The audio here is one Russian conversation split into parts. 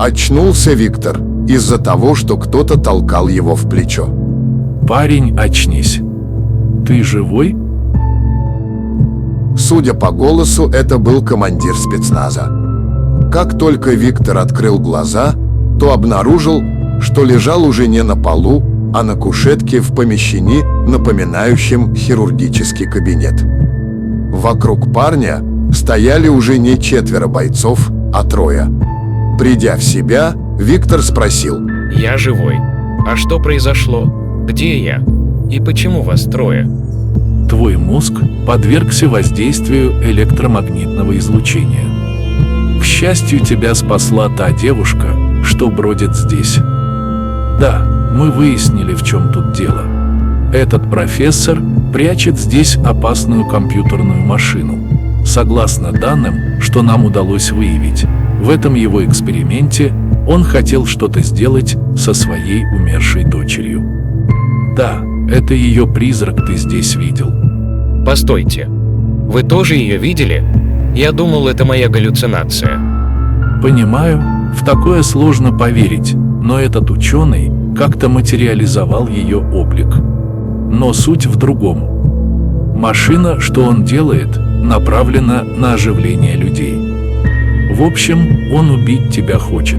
Очнулся Виктор из-за того, что кто-то толкал его в плечо. Парень, очнись. Ты живой? Судя по голосу, это был командир спецназа. Как только Виктор открыл глаза, то обнаружил, что лежал уже не на полу, а на кушетке в помещении, напоминающем хирургический кабинет. Вокруг парня стояли уже не 4 бойцов, а 3. Придя в себя, Виктор спросил: Я живой. А что произошло? Где я? И почему вас 3? Твой мозг подвергся воздействию электромагнитного излучения. К счастью, тебя спасла та девушка, что бродит здесь. Да, мы выяснили, в чем тут дело. Этот профессор прячет здесь опасную компьютерную машину. Согласно данным, что нам удалось выявить, в этом его эксперименте он хотел что-то сделать со своей умершей дочерью. Да, это ее призрак ты здесь видел. Постойте. Вы тоже ее видели? Я думал, это моя галлюцинация. Понимаю, в такое сложно поверить, но этот ученый как-то материализовал ее облик. Но суть в другом. Машина, что он делает, направлена на оживление людей. В общем, он убить тебя хочет.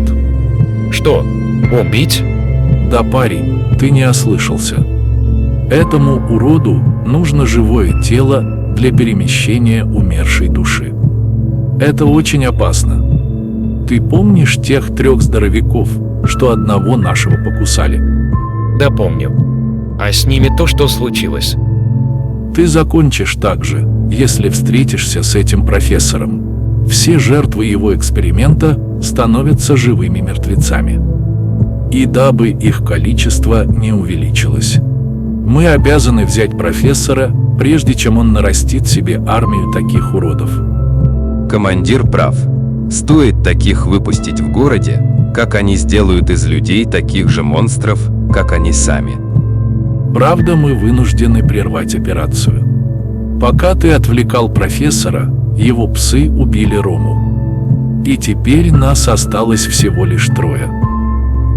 Что? Убить? Да, парень, ты не ослышался. Этому уроду нужно живое тело для перемещения умершей души. Это очень опасно. Ты помнишь тех 3 здоровяков, что одного нашего покусали? Да, помню. А с ними то, что случилось? Ты закончишь так же, если встретишься с этим профессором. Все жертвы его эксперимента становятся живыми мертвецами. И дабы их количество не увеличилось, мы обязаны взять профессора, прежде чем он нарастит себе армию таких уродов. Командир прав. Стоит таких выпустить в городе, как они сделают из людей таких же монстров, как они сами. Правда, мы вынуждены прервать операцию. Пока ты отвлекал профессора, его псы убили Рому. И теперь нас осталось всего лишь 3.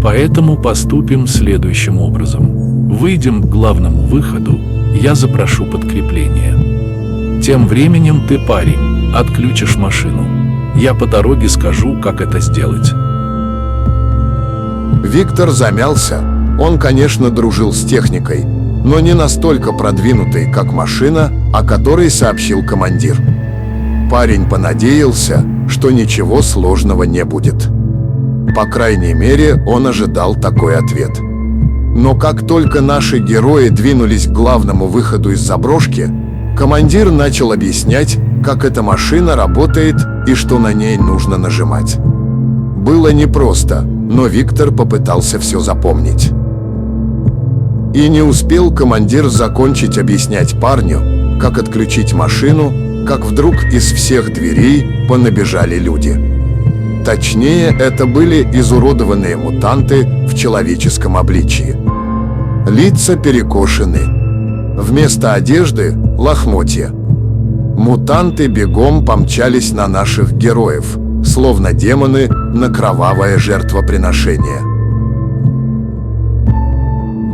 Поэтому поступим следующим образом. Выйдем к главному выходу, я запрошу подкрепление. Тем временем ты, парень, отключишь машину. Я по дороге скажу, как это сделать. Виктор замялся. Он, конечно, дружил с техникой, но не настолько продвинутой, как машина, о которой сообщил командир. Парень понадеялся, что ничего сложного не будет. По крайней мере, он ожидал такой ответ. Но как только наши герои двинулись к главному выходу из заброшки, командир начал объяснять, как эта машина работает и что на ней нужно нажимать. Было непросто, но Виктор попытался все запомнить. И не успел командир закончить объяснять парню, как отключить машину, как вдруг из всех дверей понабежали люди. Точнее, это были изуродованные мутанты в человеческом обличии. Лица перекошены. Вместо одежды – лохмотья. Мутанты бегом помчались на наших героев, словно демоны на кровавое жертвоприношение.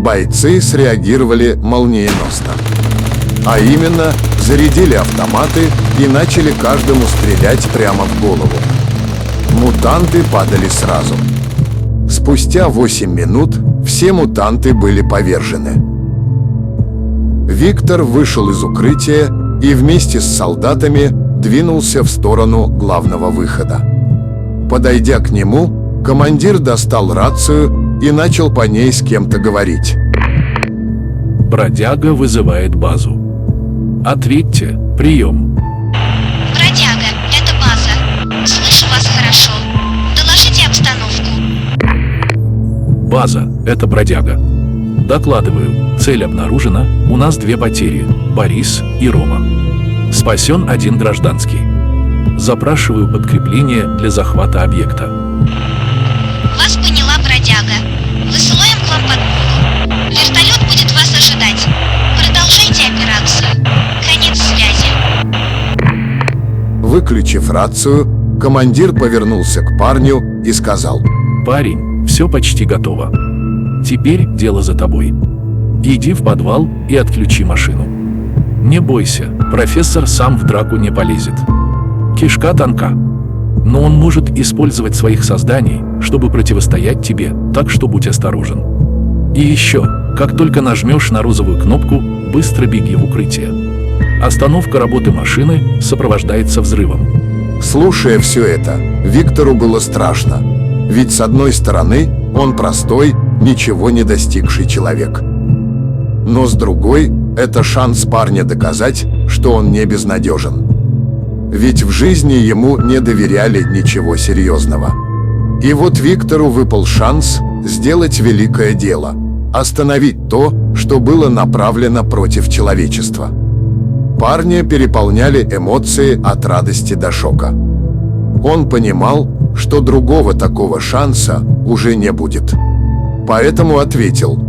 Бойцы среагировали молниеносно. А именно, зарядили автоматы и начали каждому стрелять прямо в голову. Мутанты падали сразу. Спустя 8 минут все мутанты были повержены. Виктор вышел из укрытия и вместе с солдатами двинулся в сторону главного выхода. Подойдя к нему, командир достал рацию и начал по ней с кем-то говорить. Бродяга вызывает базу. Ответьте, прием. Бродяга, это база. Слышу вас хорошо. Доложите обстановку. База, это бродяга. Докладываю, цель обнаружена, у нас 2 потери, Борис и Рома. Спасен 1 гражданский. Запрашиваю подкрепление для захвата объекта. Вас поняла, бродяга. Высылаем к вам подмогу. Вертолет будет вас ожидать. Продолжайте операцию. Конец связи. Выключив рацию, командир повернулся к парню и сказал: Парень, все почти готово. Теперь дело за тобой. Иди в подвал и отключи машину. Не бойся, профессор сам в драку не полезет. Кишка тонка, но он может использовать своих созданий, чтобы противостоять тебе, так что будь осторожен. И еще, как только нажмешь на розовую кнопку, быстро беги в укрытие. Остановка работы машины сопровождается взрывом. Слушая все это, Виктору было страшно. Ведь с одной стороны, он простой, ничего не достигший человек. Но с другой, это шанс парня доказать, что он не безнадежен. Ведь в жизни ему не доверяли ничего серьезного. И вот Виктору выпал шанс сделать великое дело – остановить то, что было направлено против человечества. Парня переполняли эмоции от радости до шока. Он понимал, что другого такого шанса уже не будет. Поэтому ответил: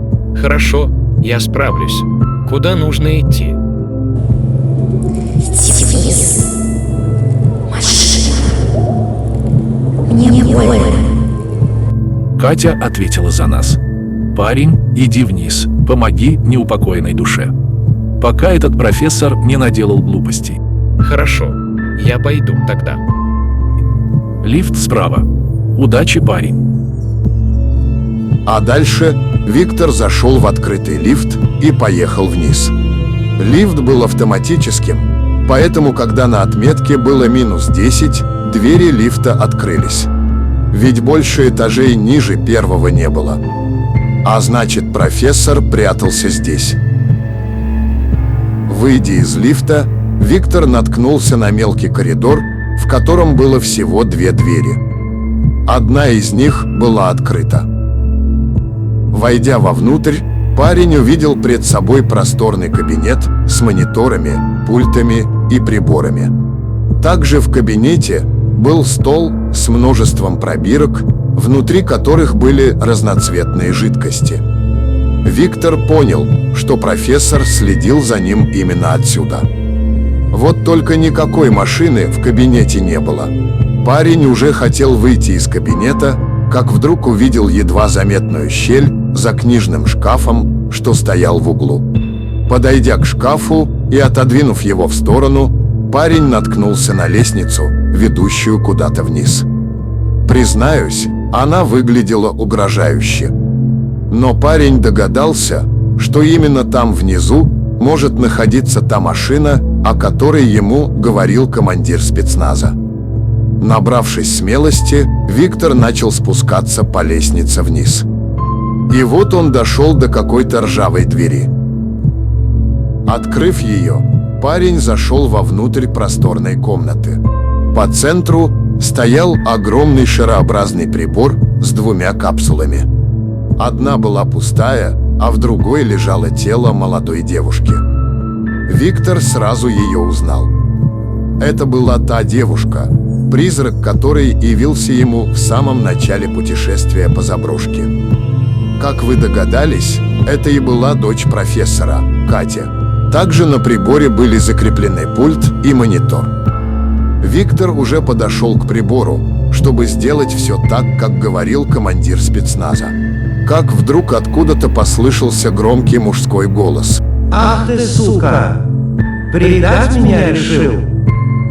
Хорошо, я справлюсь. Куда нужно идти? Вниз. Машина. Мне больно. Катя ответила за нас. Парень, иди вниз, помоги неупокоенной душе. Пока этот профессор не наделал глупостей. Хорошо, я пойду тогда. Лифт справа. Удачи, парень. А дальше Виктор зашел в открытый лифт и поехал вниз. Лифт был автоматическим, поэтому когда на отметке было -10, двери лифта открылись. Ведь больше этажей ниже первого не было. А значит, профессор прятался здесь. Выйдя из лифта, Виктор наткнулся на мелкий коридор, в котором было всего 2 двери. Одна из них была открыта. Войдя вовнутрь, парень увидел пред собой просторный кабинет с мониторами, пультами и приборами. Также в кабинете был стол с множеством пробирок, внутри которых были разноцветные жидкости. Виктор понял, что профессор следил за ним именно отсюда. Вот только никакой машины в кабинете не было. Парень уже хотел выйти из кабинета, как вдруг увидел едва заметную щель за книжным шкафом, что стоял в углу. Подойдя к шкафу и отодвинув его в сторону, парень наткнулся на лестницу, ведущую куда-то вниз. Признаюсь, она выглядела угрожающе. Но парень догадался, что именно там внизу может находиться та машина, о которой ему говорил командир спецназа. Набравшись смелости, Виктор начал спускаться по лестнице вниз. И вот он дошел до какой-то ржавой двери. Открыв ее, парень зашел вовнутрь просторной комнаты. По центру стоял огромный шарообразный прибор с 2 капсулами. Одна была пустая, а в другой лежало тело молодой девушки. Виктор сразу ее узнал. Это была та девушка, призрак которой явился ему в самом начале путешествия по заброшке. Как вы догадались, это и была дочь профессора, Катя. Также на приборе были закреплены пульт и монитор. Виктор уже подошел к прибору, чтобы сделать все так, как говорил командир спецназа. Как вдруг откуда-то послышался громкий мужской голос. Ах ты, сука! Предать меня решил?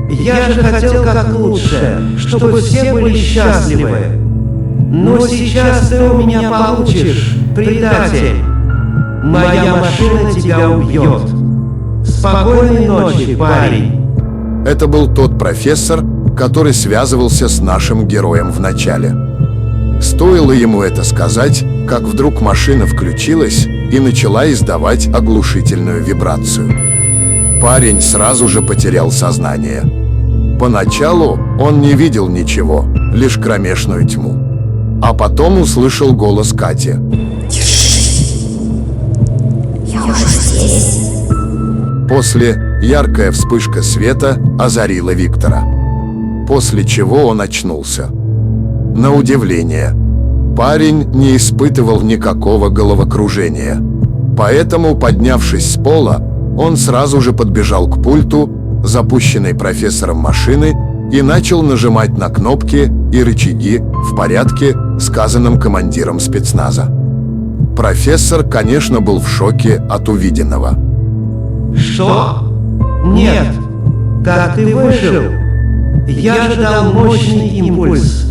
Я же хотел как лучше, чтобы все были счастливы. Но сейчас ты у меня получишь, предатель. Моя машина тебя убьет. Спокойной ночи, парень. Это был тот профессор, который связывался с нашим героем в начале. Стоило ему это сказать, как вдруг машина включилась и начала издавать оглушительную вибрацию. Парень сразу же потерял сознание. Поначалу он не видел ничего, лишь кромешную тьму. А потом услышал голос Кати. Держи. Я уже здесь. После яркая вспышка света озарила Виктора. После чего он очнулся. На удивление, парень не испытывал никакого головокружения. Поэтому, поднявшись с пола, он сразу же подбежал к пульту, запущенной профессором машины, и начал нажимать на кнопки и рычаги в порядке, сказанном командиром спецназа. Профессор, конечно, был в шоке от увиденного. Что? Нет. Как ты выжил? Я же дал мощный импульс.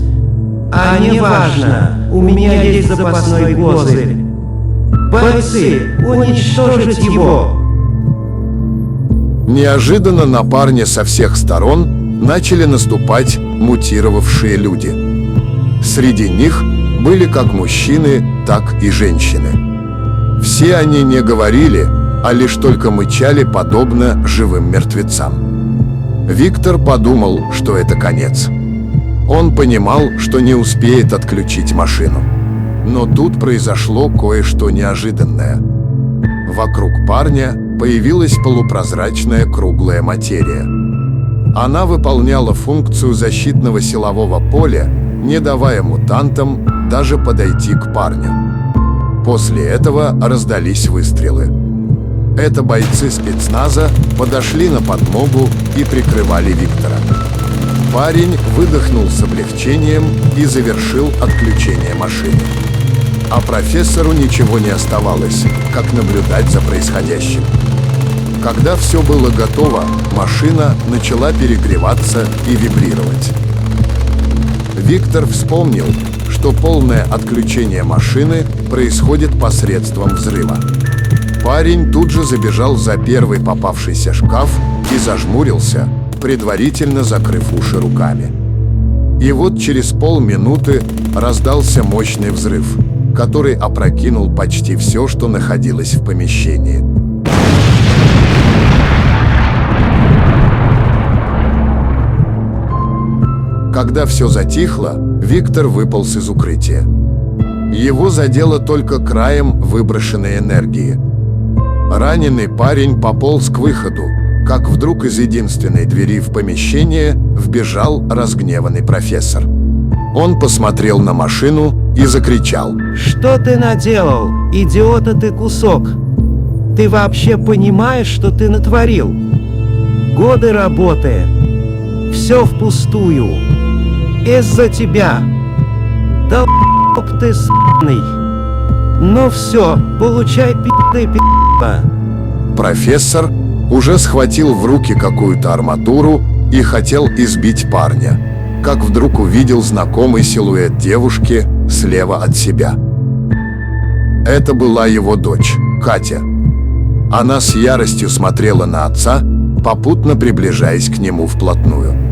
А не важно, у меня есть запасной козырь. Бойцы, уничтожить его! Неожиданно на парня со всех сторон начали наступать мутировавшие люди. Среди них были как мужчины, так и женщины. Все они не говорили, а лишь только мычали, подобно живым мертвецам. Виктор подумал, что это конец. Он понимал, что не успеет отключить машину. Но тут произошло кое-что неожиданное. Вокруг парня появилась полупрозрачная круглая материя. Она выполняла функцию защитного силового поля, не давая мутантам даже подойти к парню. После этого раздались выстрелы. Это бойцы спецназа подошли на подмогу и прикрывали Виктора. Парень выдохнул с облегчением и завершил отключение машины. А профессору ничего не оставалось, как наблюдать за происходящим. Когда все было готово, машина начала перегреваться и вибрировать. Виктор вспомнил, что полное отключение машины происходит посредством взрыва. Парень тут же забежал за первый попавшийся шкаф и зажмурился, предварительно закрыв уши руками. И вот через полминуты раздался мощный взрыв, который опрокинул почти все, что находилось в помещении. Когда все затихло, Виктор выполз из укрытия. Его задело только краем выброшенной энергии. Раненый парень пополз к выходу, как вдруг из единственной двери в помещение вбежал разгневанный профессор. Он посмотрел на машину и закричал: Что ты наделал, идиота ты кусок? Ты вообще понимаешь, что ты натворил? Годы работы. Все впустую. Из-за тебя. Да ты с***ный. Ну все, получай пи***й. Профессор уже схватил в руки какую-то арматуру и хотел избить парня, как вдруг увидел знакомый силуэт девушки слева от себя. Это была его дочь, Катя. Она с яростью смотрела на отца, попутно приближаясь к нему вплотную.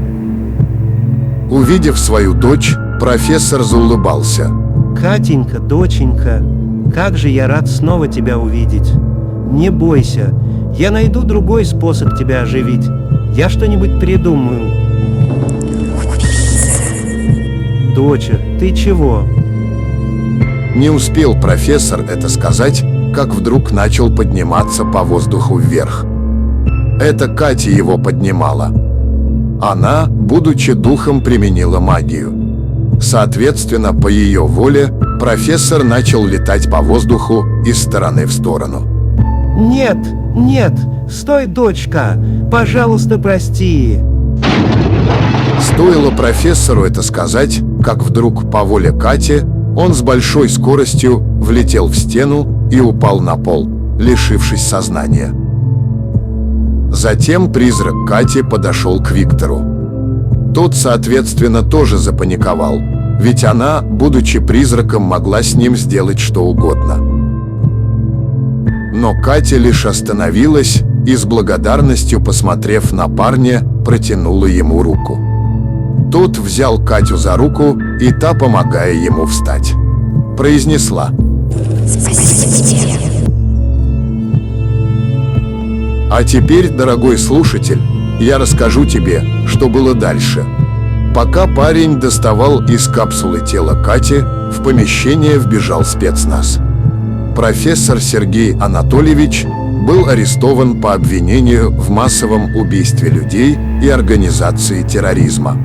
Увидев свою дочь, профессор заулыбался. Катенька, доченька, как же я рад снова тебя увидеть. Не бойся, я найду другой способ тебя оживить. Я что-нибудь придумаю. Доча, ты чего? Не успел профессор это сказать, как вдруг начал подниматься по воздуху вверх. Это Катя его поднимала. Она, будучи духом, применила магию. Соответственно, по ее воле, профессор начал летать по воздуху из стороны в сторону. Нет, нет, стой, дочка, пожалуйста, прости. Стоило профессору это сказать, как вдруг по воле Кати он с большой скоростью влетел в стену и упал на пол, лишившись сознания. Затем призрак Кати подошел к Виктору. Тот, соответственно, тоже запаниковал, ведь она, будучи призраком, могла с ним сделать что угодно. Но Катя лишь остановилась и с благодарностью, посмотрев на парня, протянула ему руку. Тот взял Катю за руку, и та, помогая ему встать, произнесла: Спасибо тебе. «А теперь, дорогой слушатель, я расскажу тебе, что было дальше». Пока парень доставал из капсулы тело Кати, в помещение вбежал спецназ. Профессор Сергей Анатольевич был арестован по обвинению в массовом убийстве людей и организации терроризма.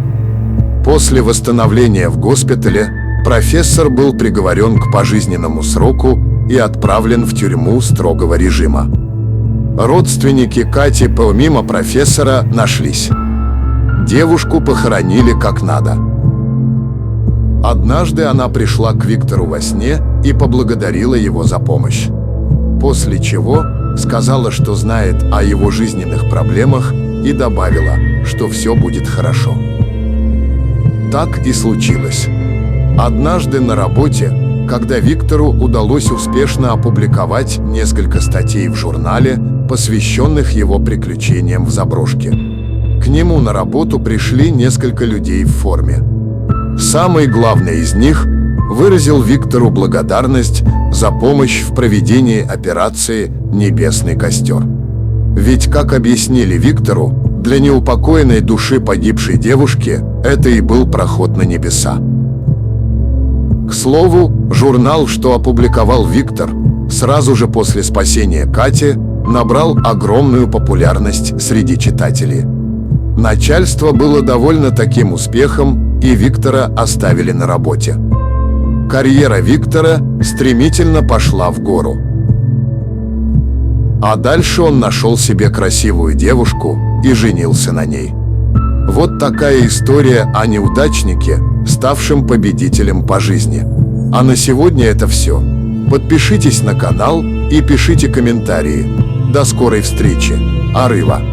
После восстановления в госпитале профессор был приговорен к пожизненному сроку и отправлен в тюрьму строгого режима. Родственники Кати помимо профессора нашлись. Девушку похоронили как надо. Однажды она пришла к Виктору во сне и поблагодарила его за помощь. После чего сказала, что знает о его жизненных проблемах, и добавила, что все будет хорошо. Так и случилось. Однажды на работе, когда Виктору удалось успешно опубликовать несколько статей в журнале, посвященных его приключениям в заброшке, к нему на работу пришли несколько людей в форме. Самый главный из них выразил Виктору благодарность за помощь в проведении операции «Небесный костер». Ведь, как объяснили Виктору, для неупокоенной души погибшей девушки это и был проход на небеса. К слову, журнал, что опубликовал Виктор, сразу же после спасения Кати, набрал огромную популярность среди читателей. Начальство было довольно таким успехом, и Виктора оставили на работе. Карьера Виктора стремительно пошла в гору. А дальше он нашел себе красивую девушку и женился на ней. Вот такая история о неудачнике, ставшем победителем по жизни. А на сегодня это все. Подпишитесь на канал и пишите комментарии. До скорой встречи. Арыва.